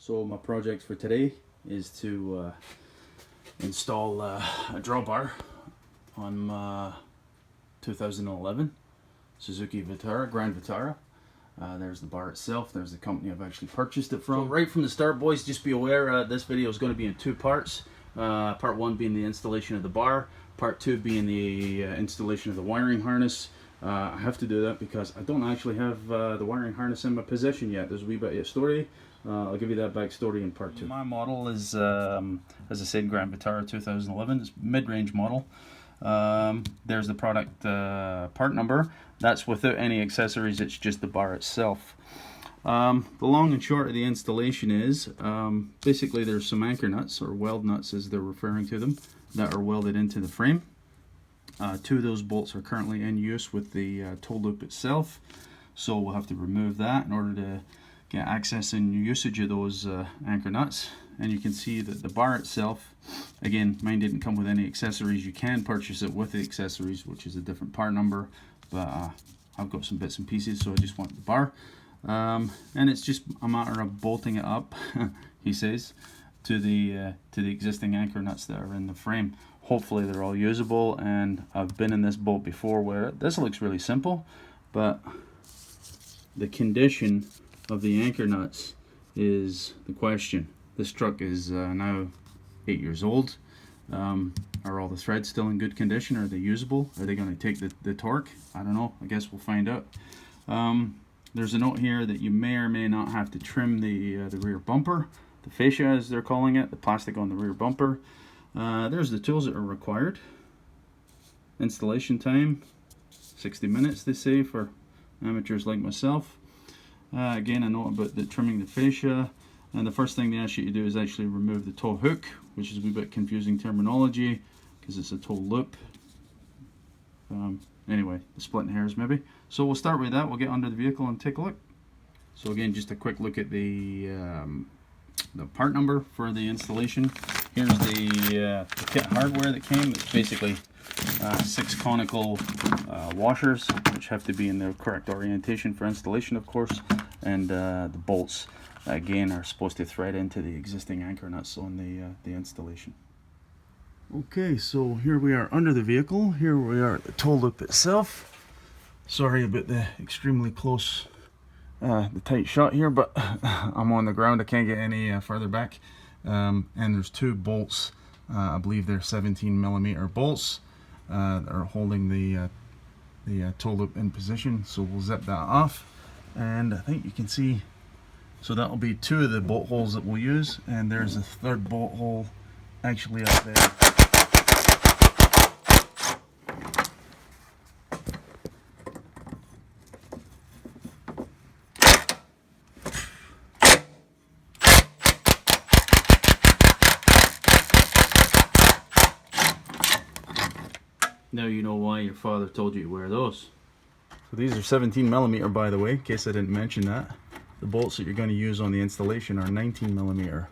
So my project for today is to install a drawbar on my 2011 Suzuki Vitara, Grand Vitara. There's the bar itself, there's the company I've actually purchased it from. So right from the start, boys, just be aware this video is going to be in two parts. Part one being the installation of the bar, part two being the installation of the wiring harness. I have to do that because I don't actually have the wiring harness in my possession yet. There's a wee bit of a story. I'll give you that backstory in part two. My model is, as I said, Grand Vitara 2011. It's mid-range model. There's the product part number. That's without any accessories. It's just the bar itself. The long and short of the installation is basically there's some anchor nuts, or weld nuts as they're referring to them, that are welded into the frame. Two of those bolts are currently in use with the toe loop itself, so we'll have to remove that in order to get access and usage of those anchor nuts. And you can see that the bar itself, again, mine didn't come with any accessories. You can purchase it with the accessories, which is a different part number, but I've got some bits and pieces, so I just want the bar. And it's just a matter of bolting it up, he says, to the existing anchor nuts that are in the frame. Hopefully they're all usable, and I've been in this boat before where this looks really simple, but the condition of the anchor nuts is the question. This truck is now 8 years old. Are all the threads still in good condition? Are they usable? Are they going to take the torque? I don't know. I guess we'll find out. There's a note here that you may or may not have to trim the rear bumper, the fascia as they're calling it, the plastic on the rear bumper. There's the tools that are required. Installation time 60 minutes, they say, for amateurs like myself. Again, I know about the trimming the fascia, and the first thing they ask you to do is actually remove the tow hook, which is a wee bit confusing terminology because it's a tow loop. Anyway, splitting hairs maybe. So we'll start with that. We'll get under the vehicle and take a look. So again, just a quick look at the part number for the installation. Here's the kit hardware that came. It's basically 6 conical washers, which have to be in the correct orientation for installation, of course, and the bolts again are supposed to thread into the existing anchor nuts on the installation. Okay, so here we are under the vehicle. Here we are at the tow loop itself. Sorry about the extremely close, the tight shot here, but I'm on the ground. I can't get any further back. And there's 2 bolts. I believe they're 17mm bolts that are holding the tow loop in position. So we'll zip that off, and I think you can see. So that will be 2 of the bolt holes that we'll use, and there's a 3rd bolt hole actually up there. Now you know why your father told you to wear those. So these are 17mm, by the way, in case I didn't mention that. The bolts that you're going to use on the installation are 19mm.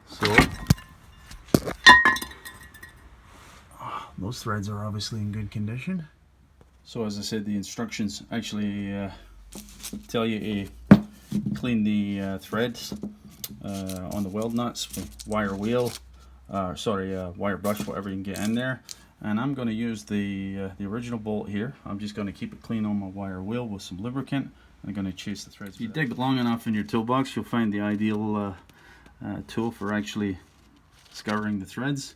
So those threads are obviously in good condition. So as I said, the instructions actually tell you to clean the threads on the weld nuts with wire wheel. Wire brush, whatever you can get in there. And I'm going to use the original bolt here. I'm just going to keep it clean on my wire wheel with some lubricant. I'm going to chase the threads. If you dig long enough in your toolbox, you'll find the ideal tool for actually scouring the threads.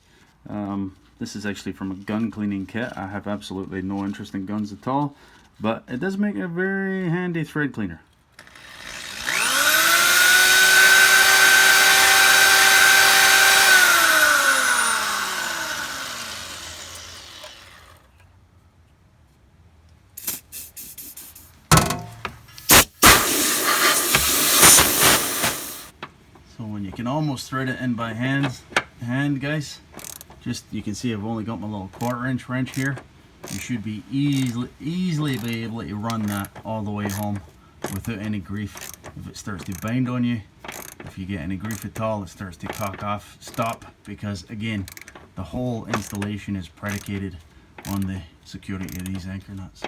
This is actually from a gun cleaning kit. I have absolutely no interest in guns at all, but it does make a very handy thread cleaner. You can almost thread it in by hand, guys. Just, you can see I've only got my little 1/4" wrench here. You should be easily be able to run that all the way home without any grief. If it starts to bind on you, if you get any grief at all, it starts to cock off, stop, because again, the whole installation is predicated on the security of these anchor nuts.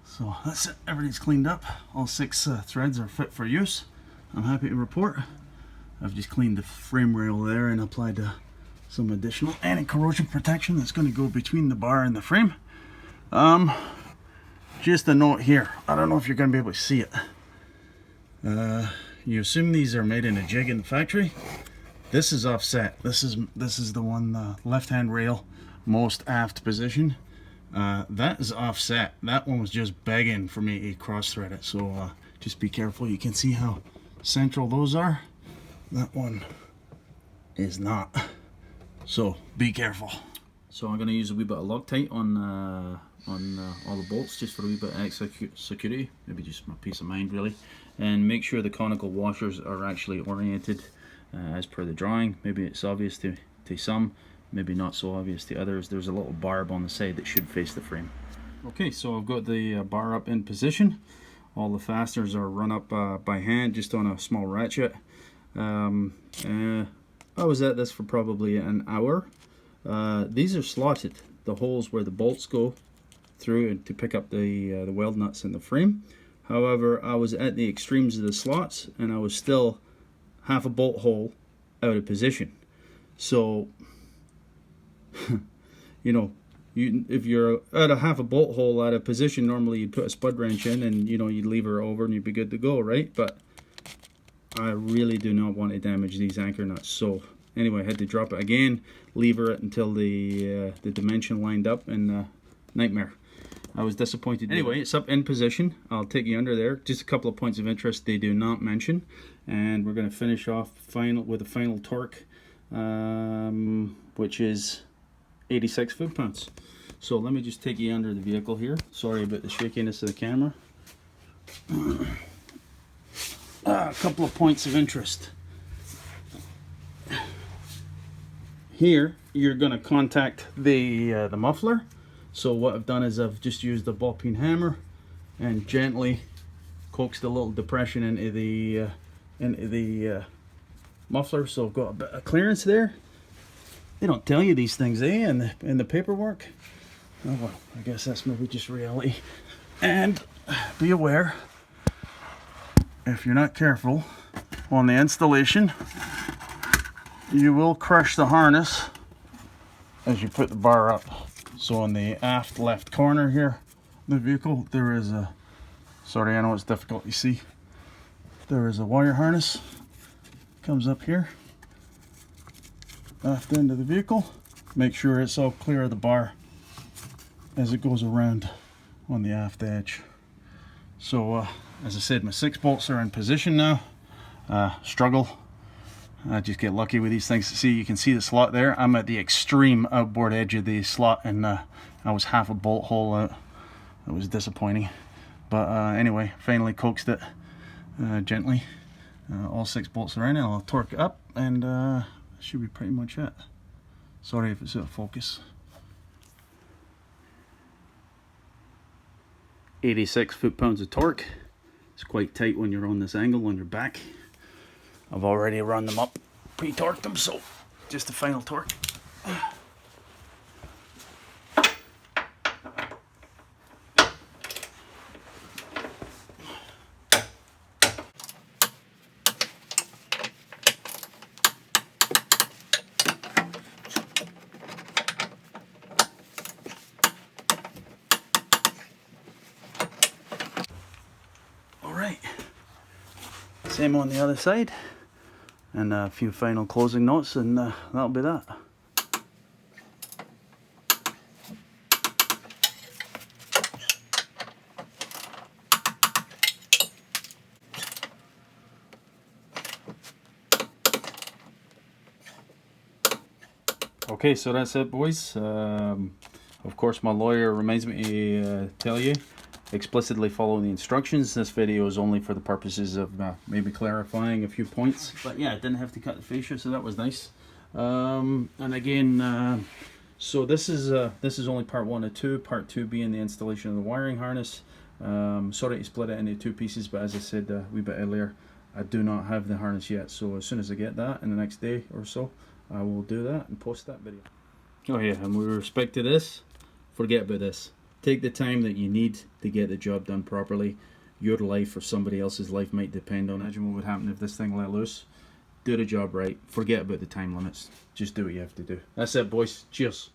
So that's it, everything's cleaned up. All 6 threads are fit for use. I'm happy to report I've just cleaned the frame rail there and applied some additional anti-corrosion protection that's going to go between the bar and the frame. Just a note here, I don't know if you're going to be able to see it. You assume these are made in a jig in the factory. This is offset. This is the one, the left-hand rail, most aft position. That is offset. That one was just begging for me to cross-thread it, so just be careful. You can see how central those are. That one is not, so be careful. So I'm going to use a wee bit of Loctite on all the bolts, just for a wee bit of extra security, maybe just my peace of mind really, and make sure the conical washers are actually oriented as per the drawing. Maybe it's obvious to some, maybe not so obvious to others. There's a little barb on the side that should face the frame. Okay, so I've got the bar up in position. All the fasteners are run up by hand, just on a small ratchet. I was at this for probably an hour. These are slotted, the holes where the bolts go through and to pick up the weld nuts in the frame. However, I was at the extremes of the slots and I was still half a bolt hole out of position. So you know, if you're at a half a bolt hole out of position, normally you'd put a spud wrench in and you'd lever over and you'd be good to go, right? But I really do not want to damage these anchor nuts, so anyway, I had to drop it again, lever it until the dimension lined up, and nightmare. I was disappointed. Anyway, it's up in position. I'll take you under there. Just a couple of points of interest they do not mention, and we're going to finish off with a final torque, which is 86 foot-pounds. So let me just take you under the vehicle here. Sorry about the shakiness of the camera. A couple of points of interest. Here, you're going to contact the muffler. So what I've done is I've just used a ball peen hammer and gently coaxed a little depression into the muffler. So I've got a bit of clearance there. They don't tell you these things, in the paperwork. Oh well, I guess that's maybe just reality. And be aware, if you're not careful on the installation, you will crush the harness as you put the bar up. So on the aft left corner here, the vehicle, there is a, sorry, I know it's difficult to see, there is a wire harness, comes up here, aft end of the vehicle. Make sure it's all clear of the bar as it goes around on the aft edge. So as I said, my 6 bolts are in position now. Struggle. I just get lucky with these things. See, you can see the slot there. I'm at the extreme outboard edge of the slot, and I was half a bolt hole out. It was disappointing, but anyway, finally coaxed it gently. All 6 bolts are in, and I'll torque it up, and that should be pretty much it. Sorry if it's out of focus. 86 foot-pounds of torque. It's quite tight when you're on this angle on your back. I've already run them up, pre-torqued them, so just the final torque. All right, same on the other side. And a few final closing notes, and that'll be that. Okay, so that's it, boys. Of course, my lawyer reminds me to tell you, explicitly follow the instructions. This video is only for the purposes of maybe clarifying a few points. But yeah, I didn't have to cut the fascia, so that was nice. And again, so this is only part 1 of 2. Part 2 being the installation of the wiring harness. Sorry to split it into 2 pieces, but as I said a wee bit earlier, I do not have the harness yet. So as soon as I get that in the next day or so, I will do that and post that video. Oh yeah, and with respect to this, forget about this. Take the time that you need to get the job done properly. Your life or somebody else's life might depend on it. Imagine what would happen if this thing let loose. Do the job right. Forget about the time limits. Just do what you have to do. That's it, boys. Cheers.